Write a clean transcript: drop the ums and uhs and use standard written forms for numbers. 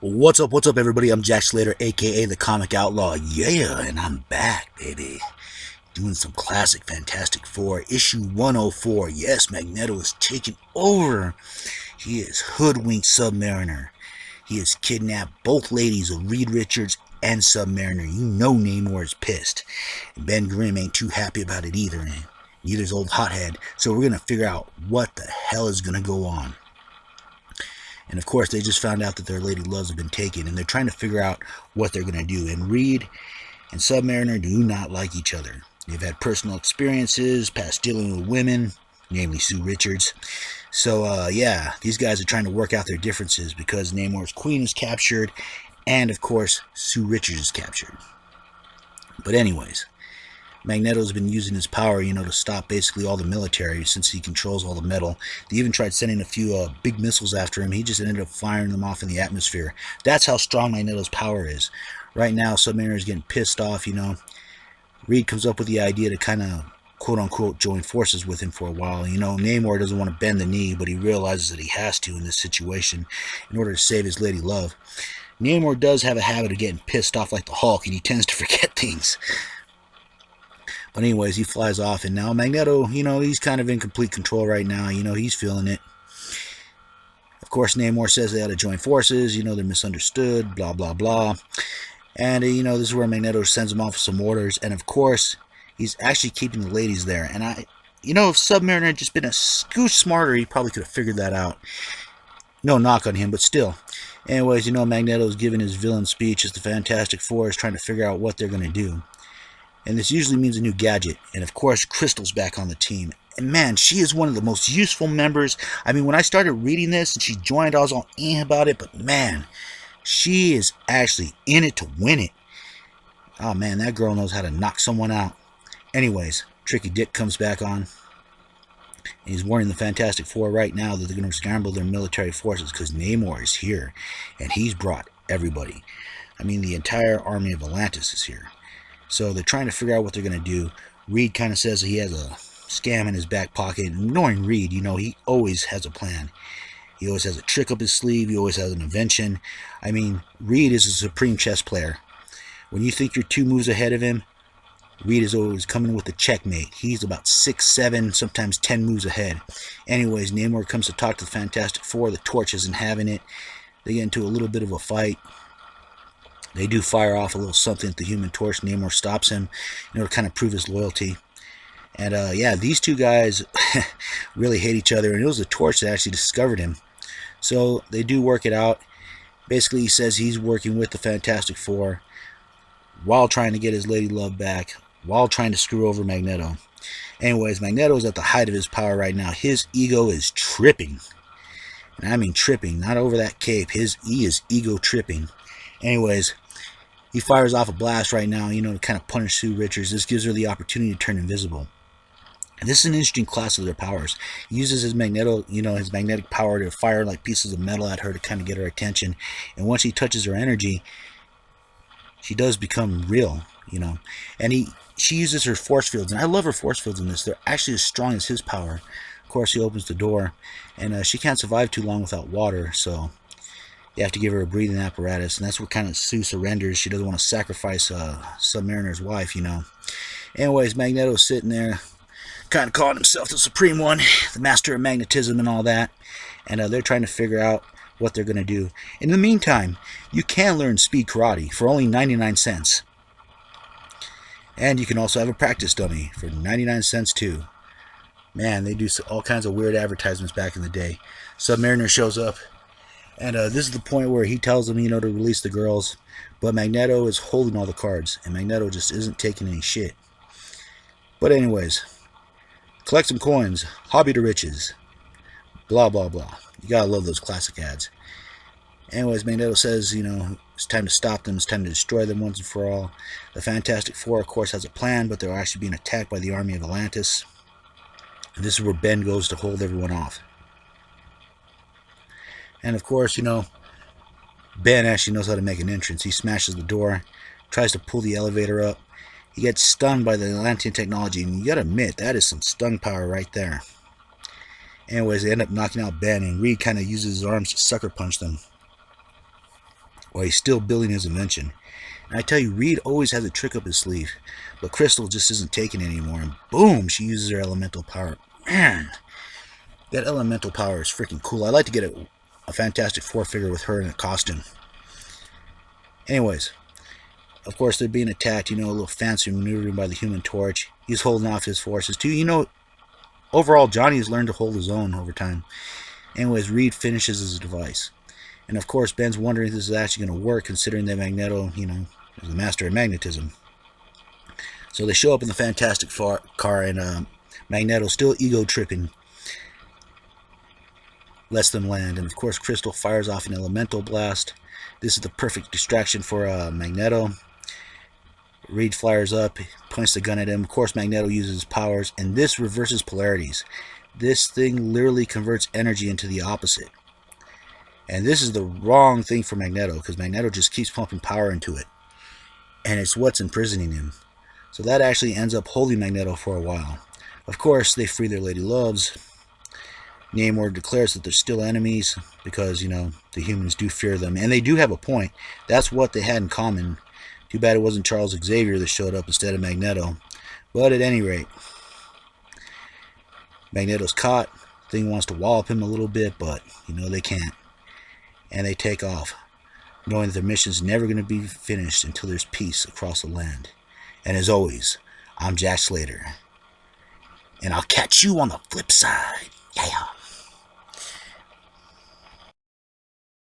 What's up, everybody? I'm Jack Slater, aka the Comic Outlaw. Yeah, and I'm back, baby. Doing some classic Fantastic Four, issue 104. Yes, Magneto is taking over. He has hoodwinked Submariner. He has kidnapped both ladies of Reed Richards and Submariner. You know Namor is pissed. And Ben Grimm ain't too happy about it either, and neither's old Hothead. So we're gonna figure out what the hell is gonna go on. And of course, they just found out that their lady loves have been taken, and they're trying to figure out what they're going to do. And Reed and Submariner do not like each other. They've had personal experiences, past dealing with women, namely Sue Richards. So, yeah, these guys are trying to work out their differences because Namor's queen is captured, and of course, Sue Richards is captured. But anyways, Magneto's been using his power, to stop basically all the military since he controls all the metal. They even tried sending a few big missiles after him. He just ended up firing them off in the atmosphere. That's how strong Magneto's power is. Right now, Submariner is getting pissed off, Reed comes up with the idea to kind of, quote-unquote, join forces with him for a while. Namor doesn't want to bend the knee, but he realizes that he has to in this situation in order to save his lady love. Namor does have a habit of getting pissed off like the Hulk, and he tends to forget things. But anyways, he flies off, and now Magneto, he's kind of in complete control right now. He's feeling it. Of course, Namor says they ought to join forces. They're misunderstood, blah, blah, blah. And, this is where Magneto sends him off with some orders. And, of course, he's actually keeping the ladies there. And if Submariner had just been a scooch smarter, he probably could have figured that out. No knock on him, but still. Anyways, Magneto's giving his villain speech as the Fantastic Four is trying to figure out what they're going to do. And this usually means a new gadget. And of course, Crystal's back on the team. And man, she is one of the most useful members. I mean, when I started reading this and she joined, I was all about it. But man, she is actually in it to win it. Oh man, that girl knows how to knock someone out. Anyways, Tricky Dick comes back on. And he's warning the Fantastic Four right now that they're going to scramble their military forces because Namor is here. And he's brought everybody. I mean, the entire army of Atlantis is here. So they're trying to figure out what they're going to do. Reed kind of says he has a scam in his back pocket. And knowing Reed, he always has a plan. He always has a trick up his sleeve. He always has an invention. I mean, Reed is a supreme chess player. When you think you're 2 moves ahead of him, Reed is always coming with the checkmate. He's about 6, 7, sometimes 10 moves ahead. Anyways, Namor comes to talk to the Fantastic Four. The Torch isn't having it. They get into a little bit of a fight. They do fire off a little something at the Human Torch. Namor stops him, to kind of prove his loyalty. And, yeah, these two guys really hate each other. And it was the Torch that actually discovered him. So they do work it out. Basically, he says he's working with the Fantastic Four while trying to get his lady love back, while trying to screw over Magneto. Anyways, Magneto is at the height of his power right now. His ego is tripping. And I mean tripping, not over that cape. He is ego tripping. Anyways, he fires off a blast right now, to kind of punish Sue Richards. This gives her the opportunity to turn invisible. And this is an interesting class of their powers. He uses his his magnetic power to fire like pieces of metal at her to kind of get her attention. And once he touches her energy, she does become real, And she uses her force fields. And I love her force fields in this. They're actually as strong as his power. Of course, he opens the door. And she can't survive too long without water, so you have to give her a breathing apparatus, and that's what kind of Sue surrenders. She doesn't want to sacrifice Submariner's wife, Anyways, Magneto's sitting there, kind of calling himself the Supreme One, the Master of Magnetism and all that, and they're trying to figure out what they're going to do. In the meantime, you can learn speed karate for only 99 cents. And you can also have a practice dummy for 99 cents too. Man, they do all kinds of weird advertisements back in the day. Submariner shows up. And this is the point where he tells them, to release the girls. But Magneto is holding all the cards. And Magneto just isn't taking any shit. But anyways. Collect some coins. Hobby to riches. Blah, blah, blah. You gotta love those classic ads. Anyways, Magneto says, it's time to stop them. It's time to destroy them once and for all. The Fantastic Four, of course, has a plan. But they're actually being attacked by the army of Atlantis. And this is where Ben goes to hold everyone off. And of course, Ben actually knows how to make an entrance. He smashes the door, tries to pull the elevator up. He gets stunned by the Atlantean technology, and you gotta admit, that is some stun power right there. Anyways, they end up knocking out Ben, and Reed kind of uses his arms to sucker punch them. while he's still building his invention. And I tell you, Reed always has a trick up his sleeve, but Crystal just isn't taking it anymore, and boom, she uses her elemental power. Man, that elemental power is freaking cool. I'd like to get a Fantastic Four figure with her in a costume. Anyways, of course, they're being attacked, a little fancy maneuvering by the Human Torch. He's holding off his forces, too. Overall, Johnny has learned to hold his own over time. Anyways, Reed finishes his device. And of course, Ben's wondering if this is actually going to work, considering that Magneto, is the master of magnetism. So they show up in the Fantastic Four car, and Magneto, still ego-tripping, lets them land. And of course, Crystal fires off an elemental blast. This is the perfect distraction for Magneto. Reed flares up, points the gun at him. Of course, Magneto uses his powers, and this reverses polarities. This thing literally converts energy into the opposite. And this is the wrong thing for Magneto, because Magneto just keeps pumping power into it. And it's what's imprisoning him. So that actually ends up holding Magneto for a while. Of course, they free their lady loves. Namor declares that they're still enemies, because, the humans do fear them. And they do have a point. That's what they had in common. Too bad it wasn't Charles Xavier that showed up instead of Magneto. But at any rate, Magneto's caught. Thing wants to wallop him a little bit, but, they can't. And they take off, knowing that their mission's never going to be finished until there's peace across the land. And as always, I'm Jack Slater. And I'll catch you on the flip side. Yeah.